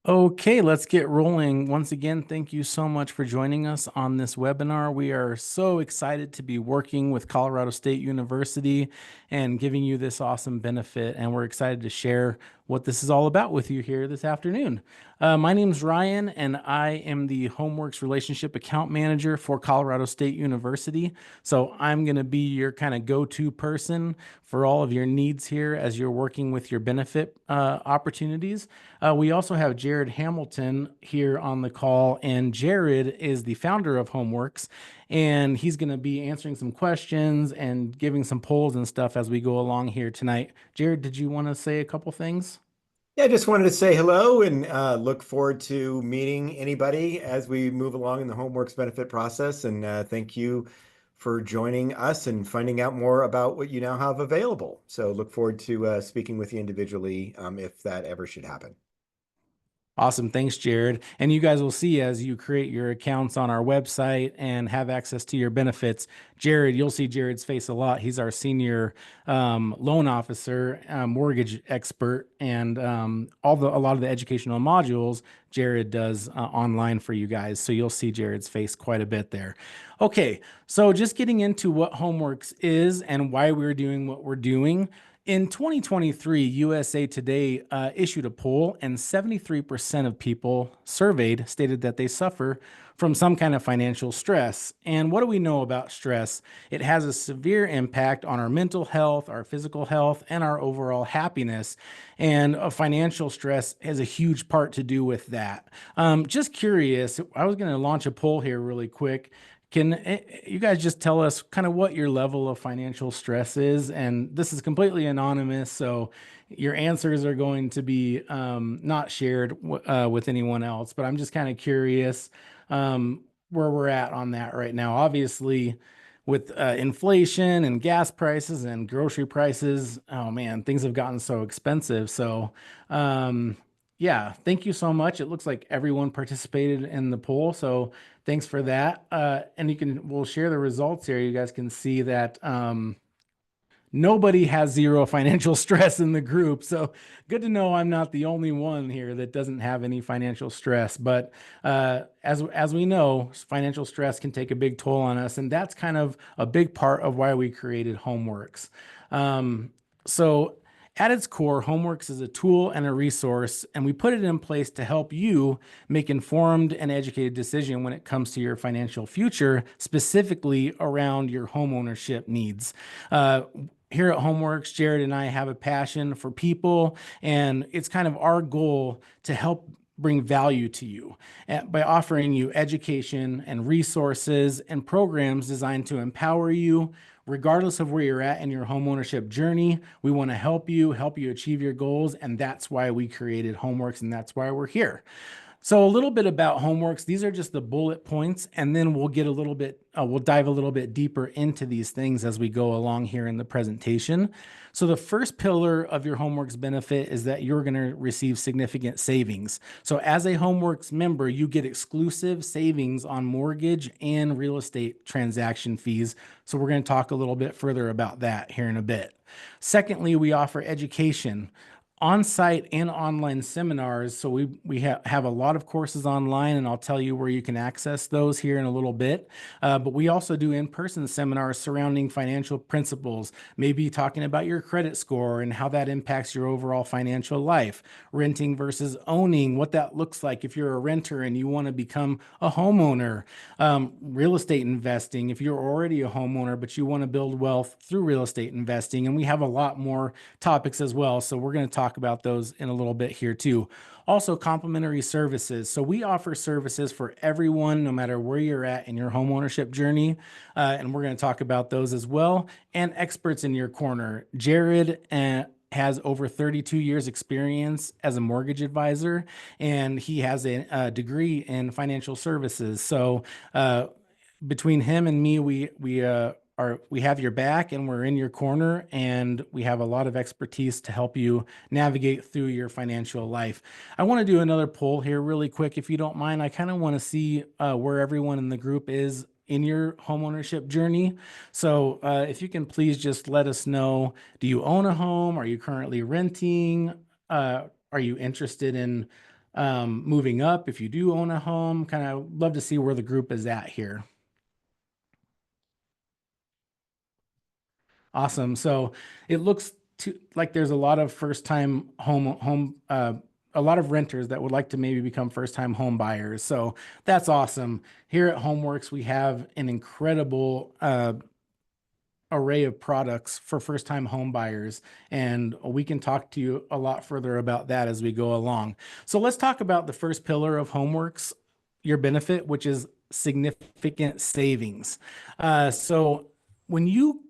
Okay, let's get rolling. Once again, thank you so much for joining us on this webinar. We are so excited to be working with Colorado State University and giving you this awesome benefit. And we're excited to share what this is all about with you here this afternoon. My name is Ryan, and I am the HomeWorks Relationship Account Manager for Colorado State University. So I'm going to be your kind of go-to person for all of your needs here as you're working with your benefit opportunities. We also have Jared Hamilton here on the call, and Jared is the founder of HomeWorks, and he's going to be answering some questions and giving some polls and stuff as we go along here tonight. Jared, did you want to say a couple things? Yeah, I just wanted to say hello and look forward to meeting anybody as we move along in the HomeWorks benefit process. And thank you for joining us and finding out more about what you now have available. So look forward to speaking with you individually if that ever should happen. Awesome. Thanks, Jared. And you guys will see as you create your accounts on our website and have access to your benefits. Jared, you'll see Jared's face a lot. He's our senior loan officer, mortgage expert, and a lot of the educational modules Jared does online for you guys. So you'll see Jared's face quite a bit there. Okay, so just getting into what HomeWorks is and why we're doing what we're doing. In 2023, USA Today issued a poll, and 73% of people surveyed stated that they suffer from some kind of financial stress. And what do we know about stress? It has a severe impact on our mental health, our physical health, and our overall happiness. And financial stress has a huge part to do with that. Just curious, I was going to launch a poll here really quick. Can you guys just tell us kind of what your level of financial stress is? And this is completely anonymous, so your answers are going to be not shared with anyone else. But I'm just kind of curious where we're at on that right now. Obviously, with inflation and gas prices and grocery prices, oh man, things have gotten so expensive. So, yeah, thank you so much. It looks like everyone participated in the poll, so thanks for that. And we'll share the results here. You guys can see that nobody has zero financial stress in the group. So good to know I'm not the only one here that doesn't have any financial stress. But as we know, financial stress can take a big toll on us, and that's kind of a big part of why we created HomeWorks. So at its core, HomeWorks is a tool and a resource, and we put it in place to help you make informed and educated decision when it comes to your financial future, specifically around your home ownership needs. Here at HomeWorks, Jared and I have a passion for people, and it's kind of our goal to help bring value to you by offering you education and resources and programs designed to empower you regardless of where you're at in your homeownership journey. We want to help you achieve your goals, and that's why we created HomeWorks, and that's why we're here. So a little bit about HomeWorks. These are just the bullet points, and then we'll we'll dive a little bit deeper into these things as we go along here in the presentation. So the first pillar of your HomeWorks benefit is that you're going to receive significant savings. So as a HomeWorks member, you get exclusive savings on mortgage and real estate transaction fees. So we're going to talk a little bit further about that here in a bit. Secondly, we offer education, on-site and online seminars. So we have a lot of courses online, and I'll tell you where you can access those here in a little bit. But we also do in-person seminars surrounding financial principles, maybe talking about your credit score and how that impacts your overall financial life, renting versus owning, what that looks like if you're a renter and you want to become a homeowner, real estate investing, if you're already a homeowner but you want to build wealth through real estate investing. And we have a lot more topics as well. So we're going to talk about those in a little bit here too. Also, complimentary services. So we offer services for everyone, no matter where you're at in your homeownership journey. And we're going to talk about those as well. And experts in your corner. Jared has over 32 years experience as a mortgage advisor, and he has a degree in financial services. So between him and me, we have your back, and we're in your corner, and we have a lot of expertise to help you navigate through your financial life. I want to do another poll here really quick, if you don't mind. I kind of want to see where everyone in the group is in your homeownership journey. So if you can please just let us know, do you own a home? Are you currently renting? Are you interested in moving up if you do own a home. Kind of love to see where the group is at here. Awesome. So it looks like there's a lot of first-time a lot of renters that would like to maybe become first-time home buyers. So that's awesome. Here at HomeWorks, we have an incredible array of products for first-time home buyers, and we can talk to you a lot further about that as we go along. So let's talk about the first pillar of HomeWorks, your benefit, which is significant savings. So when you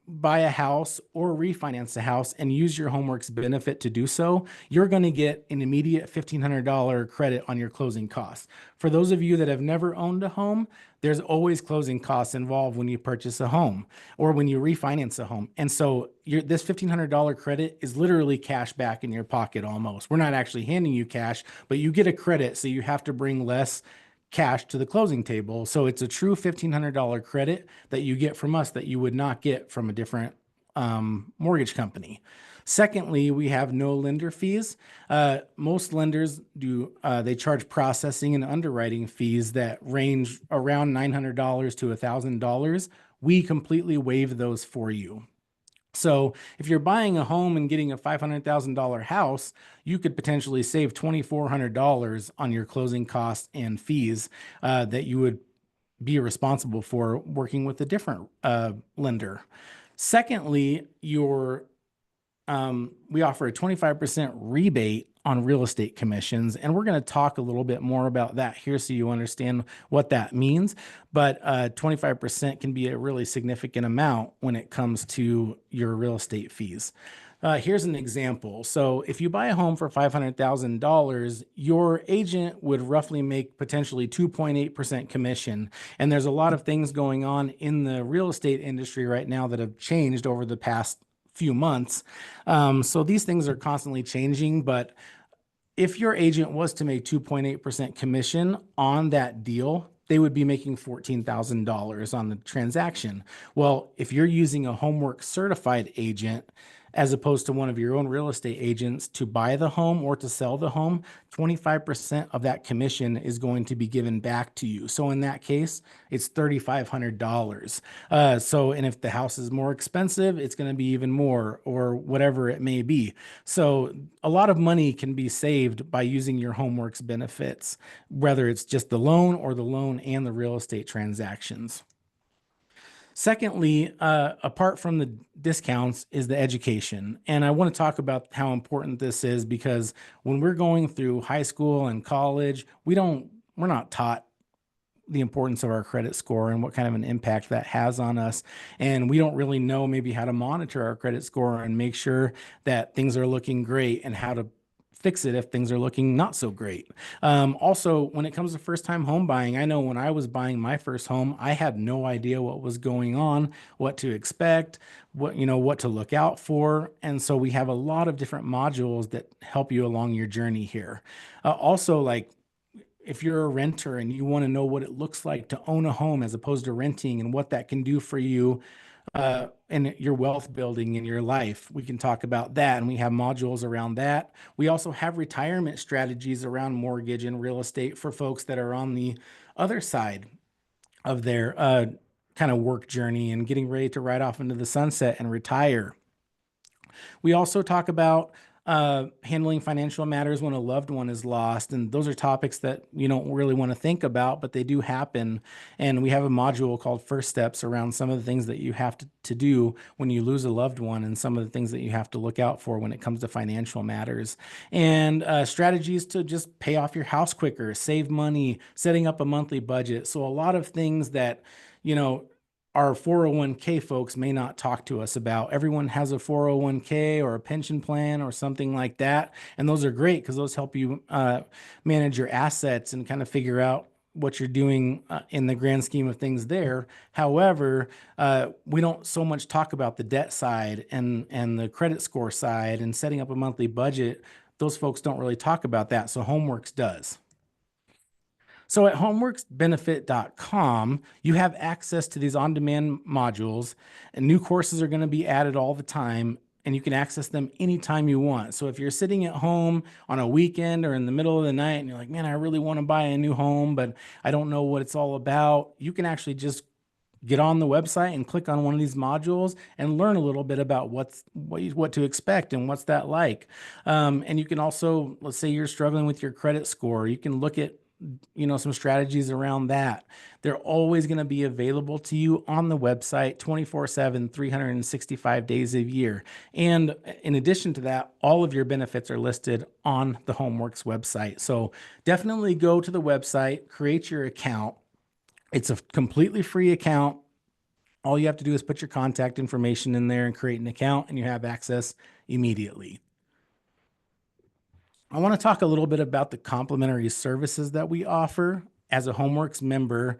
buy a house or refinance a house and use your HomeWorks benefit to do so, you're going to get an immediate $1,500 credit on your closing costs. For those of you that have never owned a home, there's always closing costs involved when you purchase a home or when you refinance a home. And so this $1,500 credit is literally cash back in your pocket almost. We're not actually handing you cash, but you get a credit, so you have to bring less cash to the closing table. So it's a true $1,500 credit that you get from us that you would not get from a different mortgage company. Secondly, we have no lender fees. Most lenders do, they charge processing and underwriting fees that range around $900 to $1,000. We completely waive those for you. So if you're buying a home and getting a $500,000 house, you could potentially save $2,400 on your closing costs and fees that you would be responsible for working with a different lender. Secondly, we offer a 25% rebate on real estate commissions, and we're going to talk a little bit more about that here so you understand what that means. But 25% can be a really significant amount when it comes to your real estate fees. Here's an example. So if you buy a home for $500,000, your agent would roughly make potentially 2.8% commission. And there's a lot of things going on in the real estate industry right now that have changed over the past few months. So these things are constantly changing, but if your agent was to make 2.8% commission on that deal, they would be making $14,000 on the transaction. Well, if you're using a HomeWorks certified agent, as opposed to one of your own real estate agents to buy the home or to sell the home, 25% of that commission is going to be given back to you. So in that case, it's $3,500. And if the house is more expensive, it's going to be even more, or whatever it may be. So a lot of money can be saved by using your HomeWorks benefits, whether it's just the loan or the loan and the real estate transactions. Secondly, apart from the discounts is the education. And I want to talk about how important this is, because when we're going through high school and college, we're not taught the importance of our credit score and what kind of an impact that has on us. And we don't really know maybe how to monitor our credit score and make sure that things are looking great and how to fix it if things are looking not so great. Also, when it comes to first-time home buying, I know when I was buying my first home, I had no idea what was going on, what to expect, what to look out for. And so we have a lot of different modules that help you along your journey here. Also, like if you're a renter and you want to know what it looks like to own a home as opposed to renting and what that can do for you and your wealth building in your life, we can talk about that. And we have modules around that. We also have retirement strategies around mortgage and real estate for folks that are on the other side of their kind of work journey and getting ready to ride off into the sunset and retire. We also talk about handling financial matters when a loved one is lost. And those are topics that you don't really want to think about, but they do happen. And we have a module called First Steps around some of the things that you have to do when you lose a loved one and some of the things that you have to look out for when it comes to financial matters. And strategies to just pay off your house quicker, save money, setting up a monthly budget. So a lot of things that, our 401k folks may not talk to us about. Everyone has a 401k or a pension plan or something like that. And those are great because those help you manage your assets and kind of figure out what you're doing in the grand scheme of things there. However, we don't so much talk about the debt side and the credit score side and setting up a monthly budget. Those folks don't really talk about that. So HomeWorks does. So at homeworksbenefit.com, you have access to these on-demand modules, and new courses are going to be added all the time. and you can access them anytime you want. So if you're sitting at home on a weekend or in the middle of the night and you're like, man, I really want to buy a new home, but I don't know what it's all about, you can actually just get on the website and click on one of these modules and learn a little bit about what to expect and what's that like. And you can also, let's say you're struggling with your credit score, you can look at some strategies around that. They're always going to be available to you on the website 24/7, 365 days a year. And in addition to that, all of your benefits are listed on the HomeWorks website. So definitely go to the website, create your account. It's a completely free account. All you have to do is put your contact information in there and create an account, and you have access immediately. I want to talk a little bit about the complimentary services that we offer as a HomeWorks member.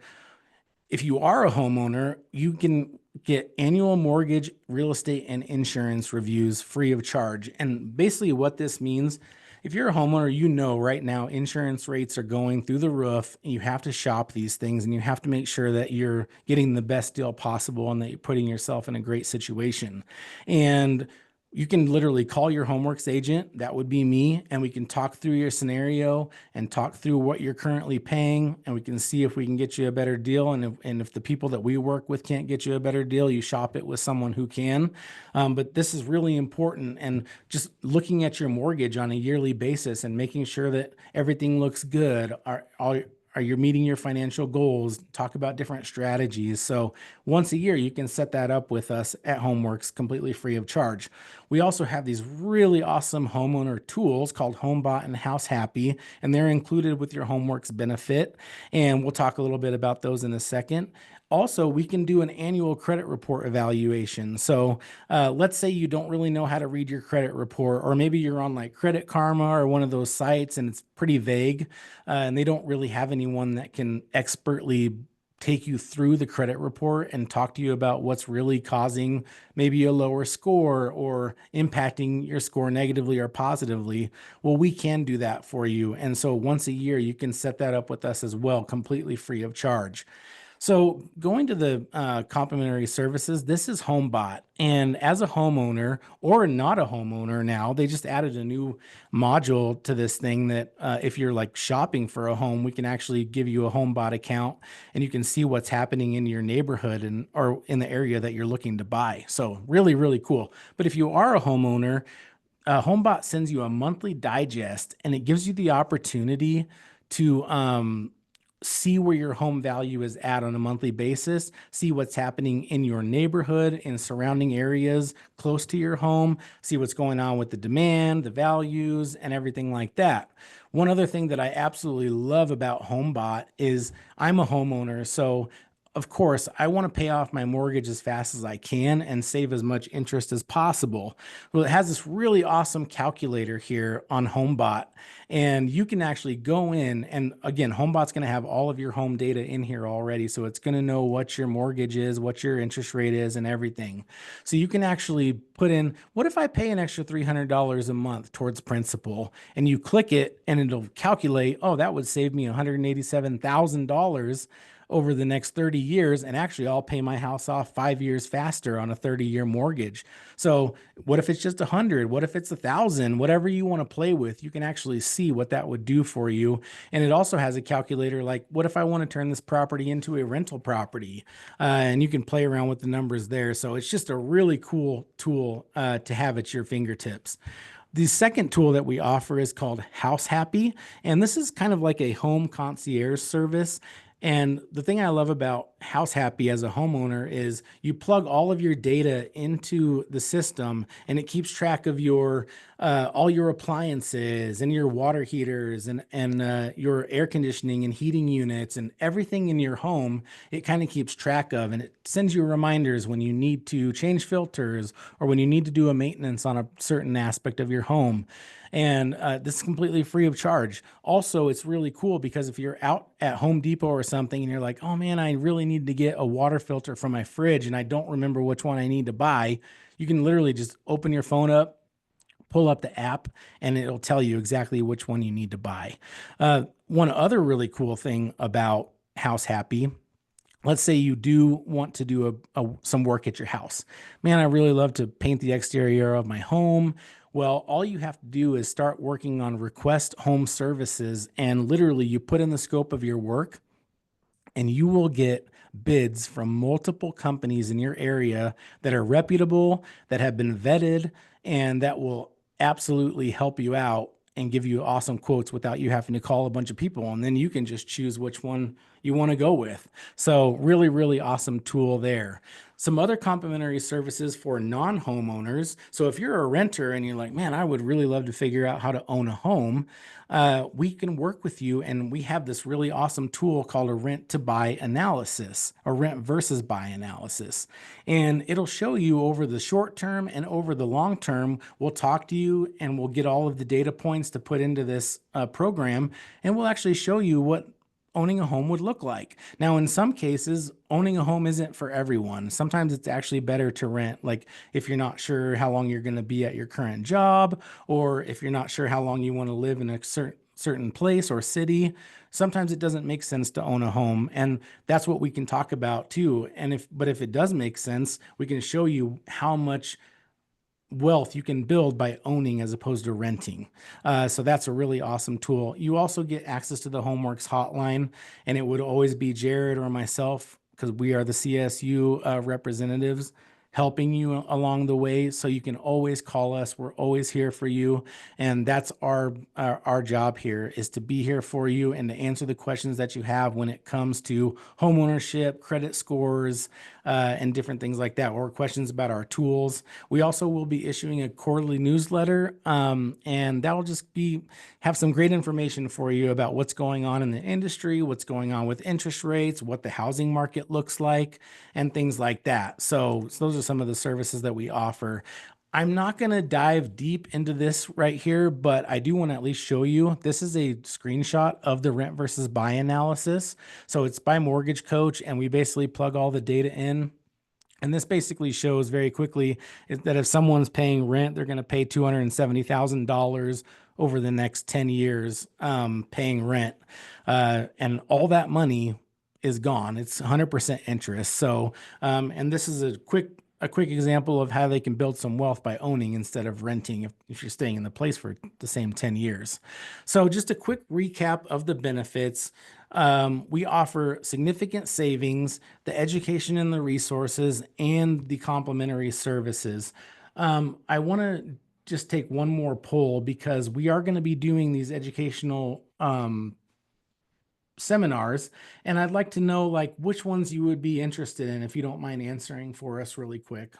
If you are a homeowner, you can get annual mortgage, real estate, and insurance reviews free of charge. And basically, what this means, if you're a homeowner, you know right now insurance rates are going through the roof. And you have to shop these things and you have to make sure that you're getting the best deal possible and that you're putting yourself in a great situation. And you can literally call your HomeWorks agent, that would be me, and we can talk through your scenario and talk through what you're currently paying, and we can see if we can get you a better deal. And if the people that we work with can't get you a better deal, you shop it with someone who can. But this is really important, and just looking at your mortgage on a yearly basis and making sure that everything looks good. Are you meeting your financial goals? Talk about different strategies. So once a year, you can set that up with us at HomeWorks completely free of charge. We also have these really awesome homeowner tools called HomeBot and House Happy, and they're included with your HomeWorks benefit. And we'll talk a little bit about those in a second. Also, we can do an annual credit report evaluation. So let's say you don't really know how to read your credit report, or maybe you're on like Credit Karma or one of those sites and it's pretty vague, and they don't really have anyone that can expertly take you through the credit report and talk to you about what's really causing maybe a lower score or impacting your score negatively or positively. Well, we can do that for you. And so once a year, you can set that up with us as well, completely free of charge. So going to the complimentary services, this is HomeBot. And as a homeowner or not a homeowner now, they just added a new module to this thing that if you're like shopping for a home, we can actually give you a HomeBot account and you can see what's happening in your neighborhood and or in the area that you're looking to buy. So really, really cool. But if you are a homeowner, HomeBot sends you a monthly digest and it gives you the opportunity to see where your home value is at on a monthly basis, see what's happening in your neighborhood and surrounding areas close to your home, see what's going on with the demand, the values, and everything like that. One other thing that I absolutely love about HomeBot is I'm a homeowner, so of course, I want to pay off my mortgage as fast as I can and save as much interest as possible. Well, it has this really awesome calculator here on HomeBot, and you can actually go in and again, HomeBot's going to have all of your home data in here already. So it's going to know what your mortgage is, what your interest rate is, and everything. So you can actually put in, what if I pay an extra $300 a month towards principal? And you click it and it'll calculate, oh, that would save me $187,000 over the next 30 years. And actually, I'll pay my house off 5 years faster on a 30-year mortgage. So what if it's just 100? What if it's 1,000? Whatever you want to play with, you can actually see what that would do for you. And it also has a calculator like, what if I want to turn this property into a rental property? And you can play around with the numbers there. So it's just a really cool tool to have at your fingertips. The second tool that we offer is called House Happy, and this is kind of like a home concierge service. And the thing I love about House Happy as a homeowner is you plug all of your data into the system and it keeps track of your all your appliances and your water heaters and your air conditioning and heating units and everything in your home. It kind of keeps track of and it sends you reminders when you need to change filters or when you need to do a maintenance on a certain aspect of your home. And this is completely free of charge. Also, it's really cool because if you're out at Home Depot or something and you're like, oh man, I really need to get a water filter for my fridge and I don't remember which one I need to buy, you can literally just open your phone up, pull up the app, and it'll tell you exactly which one you need to buy. One other really cool thing about House Happy, let's say you do want to do some work at your house. Man, I really love to paint the exterior of my home. Well, all you have to do is start working on request home services, and literally you put in the scope of your work and you will get bids from multiple companies in your area that are reputable, that have been vetted, and that will absolutely help you out and give you awesome quotes without you having to call a bunch of people. And then you can just choose which one you want to go with. So, really, really awesome tool there. Some other complimentary services for non homeowners. So, if you're a renter and you're like, man, I would really love to figure out how to own a home, we can work with you. And we have this really awesome tool called a rent to buy analysis, a rent versus buy analysis. And it'll show you over the short term and over the long term. We'll talk to you and we'll get all of the data points to put into this program. And we'll actually show you what owning a home would look like. Now, in some cases, owning a home isn't for everyone. Sometimes it's actually better to rent, like if you're not sure how long you're going to be at your current job, or if you're not sure how long you want to live in a certain place or city. Sometimes it doesn't make sense to own a home, and that's what we can talk about too. And if it does make sense, we can show you how much wealth you can build by owning as opposed to renting. So that's a really awesome tool. You also get access to the HomeWorks hotline, and it would always be Jared or myself because we are the CSU representatives helping you along the way. So you can always call us. We're always here for you, and that's our job here is to be here for you and to answer the questions that you have when it comes to home ownership, credit scores, and different things like that, or questions about our tools. We also will be issuing a quarterly newsletter, and that'll just be have some great information for you about what's going on in the industry, what's going on with interest rates, what the housing market looks like, and things like that. So those are some of the services that we offer. I'm not going to dive deep into this right here, but I do want to at least show you. This is a screenshot of the rent versus buy analysis. So it's by Mortgage Coach, and we basically plug all the data in. And this basically shows very quickly that if someone's paying rent, they're going to pay $270,000 over the next 10 years paying rent. And all that money is gone. It's 100% interest. So, and this is a quick example of how they can build some wealth by owning instead of renting if you're staying in the place for the same 10 years. So just a quick recap of the benefits. We offer significant savings, the education and the resources, and the complimentary services. I want to just take one more poll because we are going to be doing these educational seminars, and I'd like to know like which ones you would be interested in if you don't mind answering for us really quick.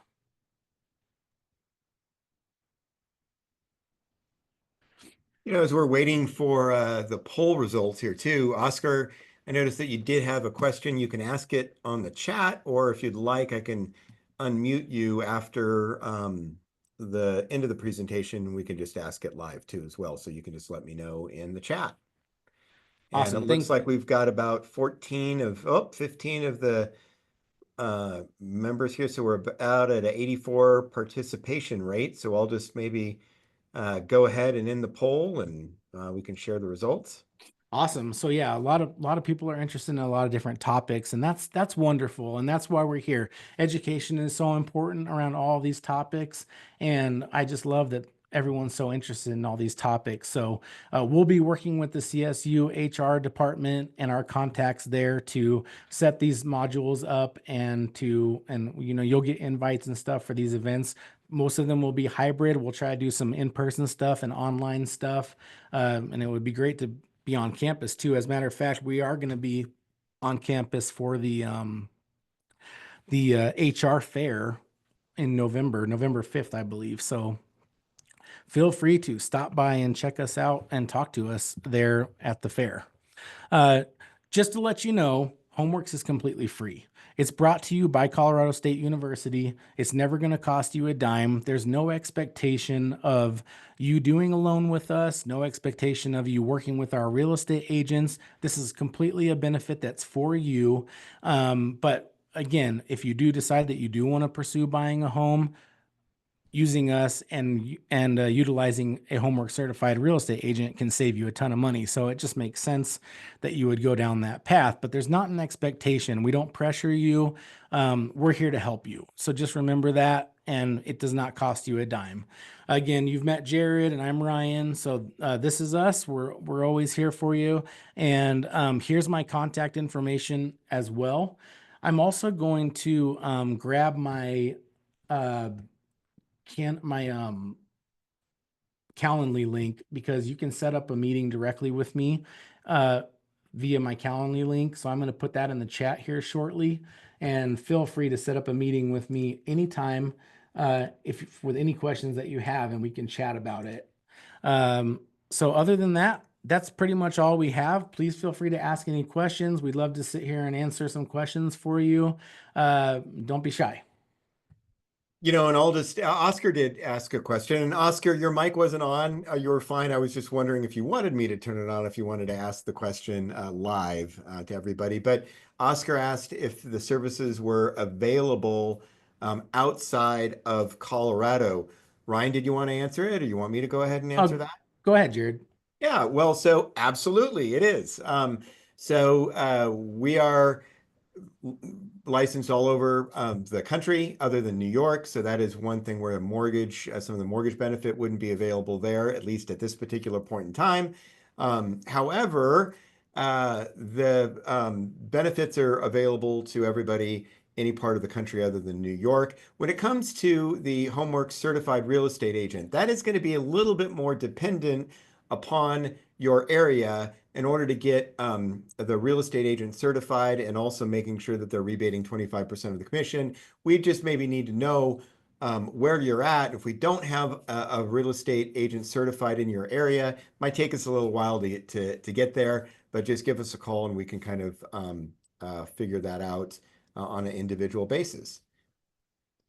As we're waiting for the poll results here too, Oscar, I noticed that you did have a question. You can ask it on the chat, or if you'd like, I can unmute you after the end of the presentation. We can just ask it live too as well. So you can just let me know in the chat. And it Awesome. looks like we've got about 15 of the members here. So we're about at an 84 participation rate. So I'll just maybe go ahead and end the poll and we can share the results. Awesome. So yeah, a lot of people are interested in a lot of different topics, and that's wonderful, and that's why we're here. Education is so important around all these topics, and I just love that everyone's so interested in all these topics. So we'll be working with the CSU HR department and our contacts there to set these modules up and you'll get invites and stuff for these events. Most of them will be hybrid. We'll try to do some in-person stuff and online stuff, and it would be great to be on campus too. As a matter of fact, we are going to be on campus for the HR fair in November 5th, I believe. So feel free to stop by and check us out and talk to us there at the fair. Uh, just to let you know, HomeWorks is completely free. It's brought to you by Colorado State University. It's never going to cost you a dime. There's no expectation of you doing a loan with us, no expectation of you working with our real estate agents. This is completely a benefit that's for you. But again, if you do decide that you do want to pursue buying a home, using us and utilizing a homework certified real estate agent can save you a ton of money. So it just makes sense that you would go down that path. But there's not an expectation. We don't pressure you. We're here to help you. So just remember that, and it does not cost you a dime. Again, you've met Jared, and I'm Ryan. So this is us. We're always here for you. And here's my contact information as well. I'm also going to grab my uh, can my Calendly link, because you can set up a meeting directly with me uh, via my Calendly link. So I'm going to put that in the chat here shortly, and feel free to set up a meeting with me anytime if with any questions that you have, and we can chat about it. So other than that, that's pretty much all we have. Please feel free to ask any questions. We'd love to sit here and answer some questions for you. Don't be shy. And I'll just, Oscar did ask a question. And Oscar, your mic wasn't on. You were fine. I was just wondering if you wanted me to turn it on, if you wanted to ask the question live to everybody. But Oscar asked if the services were available outside of Colorado. Ryan, did you want to answer it, or you want me to go ahead and answer Oh, that? go ahead, Jared. Yeah, well, so absolutely it is. We are licensed all over the country other than New York. So that is one thing where a mortgage, some of the mortgage benefit wouldn't be available there, at least at this particular point in time. However, the benefits are available to everybody any part of the country other than New York. When it comes to the HomeWorks certified real estate agent, that is going to be a little bit more dependent upon your area in order to get the real estate agent certified, and also making sure that they're rebating 25% of the commission. We just maybe need to know where you're at. If we don't have a real estate agent certified in your area, it might take us a little while to get there, but just give us a call and we can kind of figure that out on an individual basis.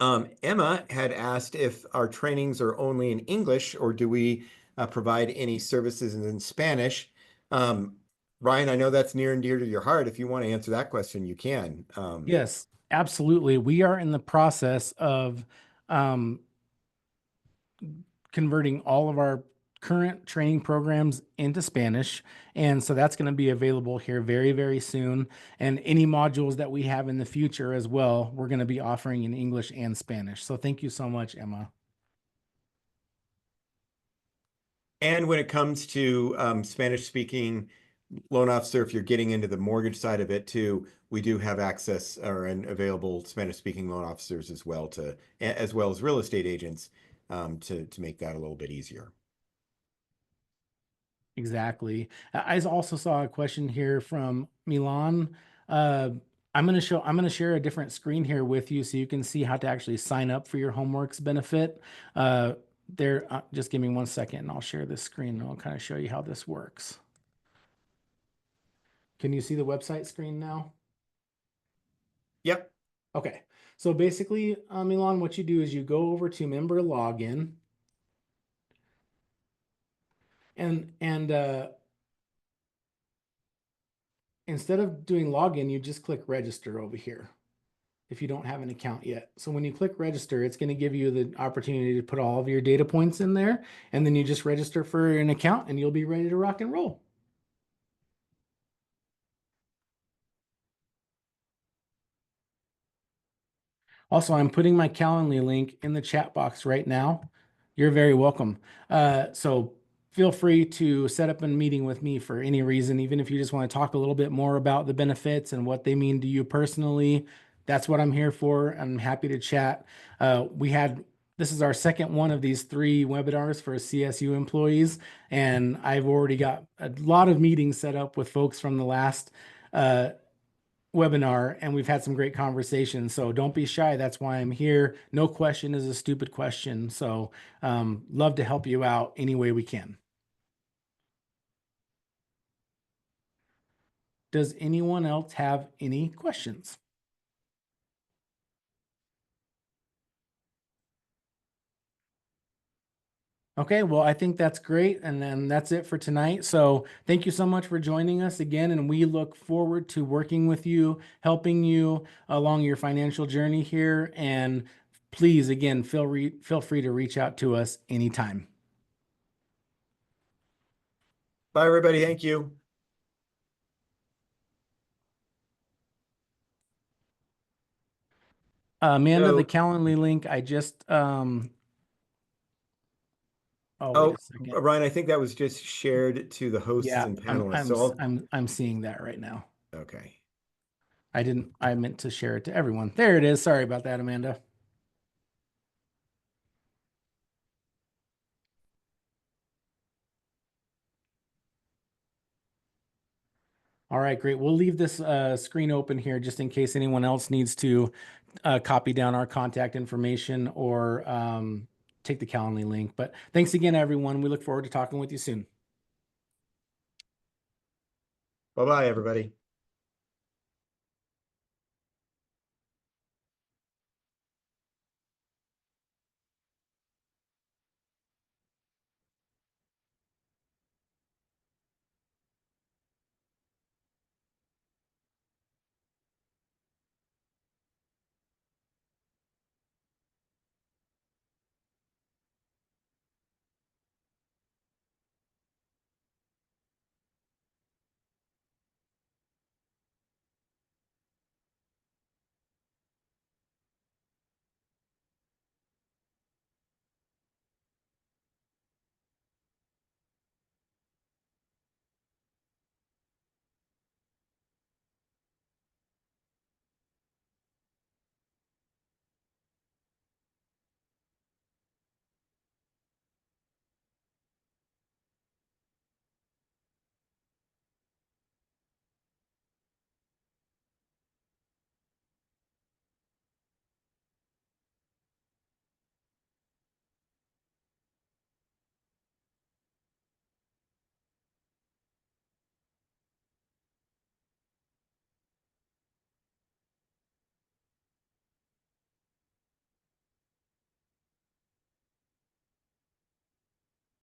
Emma had asked if our trainings are only in English, or do we provide any services in Spanish? Um, Ryan, I know that's near and dear to your heart. If you want to answer that question, you can. Yes, absolutely. We are in the process of um, converting all of our current training programs into Spanish. And so that's going to be available here very, very soon. And any modules that we have in the future as well, we're going to be offering in English and Spanish. So thank you so much, Emma. And when it comes to Spanish speaking loan officer, if you're getting into the mortgage side of it too, we do have access and available Spanish speaking loan officers as well, as well as real estate agents to make that a little bit easier. Exactly. I also saw a question here from Milan. Uh, I'm going to share a different screen here with you so you can see how to actually sign up for your HomeWorks benefit. Just give me 1 second and I'll share this screen and I'll kind of show you how this works. Can you see the website screen now? Yep. Okay. So basically, Milan, what you do is you go over to member login, and instead of doing login, you just click register over here if you don't have an account yet. So when you click register, it's going to give you the opportunity to put all of your data points in there, and then you just register for an account and you'll be ready to rock and roll. Also, I'm putting my Calendly link in the chat box right now. You're very welcome. So feel free to set up a meeting with me for any reason, even if you just want to talk a little bit more about the benefits and what they mean to you personally. That's what I'm here for. I'm happy to chat. This is our second one of these 3 webinars for CSU employees, and I've already got a lot of meetings set up with folks from the last uh, webinar, and we've had some great conversations. So don't be shy. That's why I'm here. No question is a stupid question. So love to help you out any way we can. Does anyone else have any questions? Okay, well, I think that's great. And then that's it for tonight. So thank you so much for joining us again. And we look forward to working with you, helping you along your financial journey here. And please, again, feel free to reach out to us anytime. Bye, everybody. Thank you. Amanda, the So, Calendly link, I just, oh, wait oh, a second. Ryan, I think that was just shared to the hosts Yeah, and panelists. So I'm seeing that right now. okay. I meant to share it to everyone. There it is. Sorry about that, Amanda. All right, great. We'll leave this screen open here just in case anyone else needs to copy down our contact information or take the Calendly link. But thanks again, everyone. We look forward to talking with you soon. Bye-bye, everybody.